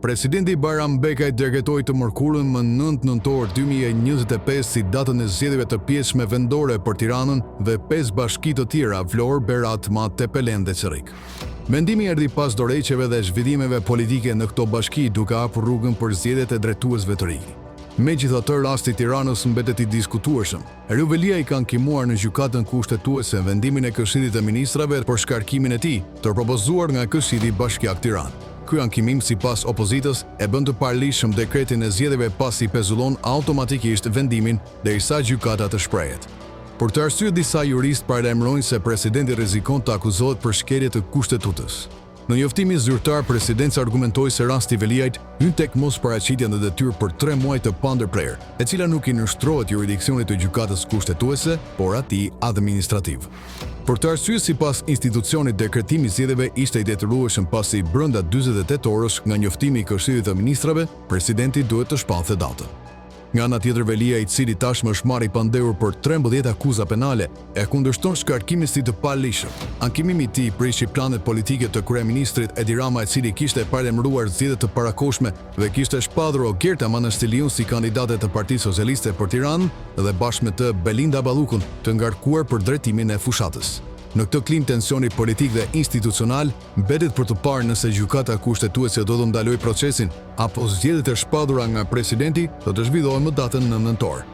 Presidenti Bayram Bekaj dekretoi të mërkurën më 9 nëntor 2025 si datën e zgjedhjeve të pjesme vendore për Tiranën dhe 5 bashki të tjera Vlorë, Berat, Mat, Tepelen dhe Çerik. Mendimi erdhi pas dorëheqjeve dhe zhvillimeve politike në këto bashki duke hapur rrugën për zgjedhjet e drejtuesve të rinj. Megjithatë, rasti i Tiranës mbetet i diskutueshëm. Ruvelia i ka ankimuar në gjykatën kushtetuese vendimin e Këshillit të Ministrave për shkarkimin e tij, të propozuar nga Këshilli Bashkiak Tiranë. Ky ankimim sipas opozitës e bën të palishëm dekretin e zgjedhjeve pasi pezullon automatikisht vendimin derisa gjykata të shprehet. Për të arsye disa juristë paralajmërojnë se presidenti rrezikon të akuzohet për shkelje të kushtetutës. Në njoftimin zyrtar, presidenca argumentoi se rasti Veliajt hyn tek mosparaqitja në detyrë për 3 muaj të pandërprer, e cila nuk i nënshtrohet jurisdiksionit të gjykatës kushtetuese, por atij administrativ. Për të arsye, sipas institucionit, dekretimi i zgjedhjeve ishte i detyrueshëm pasi brenda 48 orësh nga njoftimi i Këshillit të Ministrave, presidenti duhet të shpallte datën. Nga ana tjetër, Velia, i cili tashmë është marrë i pandehur për 13 akuza penale, e kundërshton shkarkimin si të palishëm. Ankimimi i tij prishi planet politike të kryeministrit Edi Rama, i cili kishte paralajmëruar zgjedhje të parakohshme dhe kishte shpadhur Ogerta Manastiliun si kandidate të Partisë Socialiste për Tiranë dhe bashkë me të Belinda Ballukun të ngarkuar për drejtimin e fushatës. Në këtë klim tensioni politik dhe institucional, mbetet për të parë nëse gjykata kushtetuese do të ndalojë procesin apo zgjedhjet e shpadhura nga presidenti do të zhvillohen më datën 9 nëntor.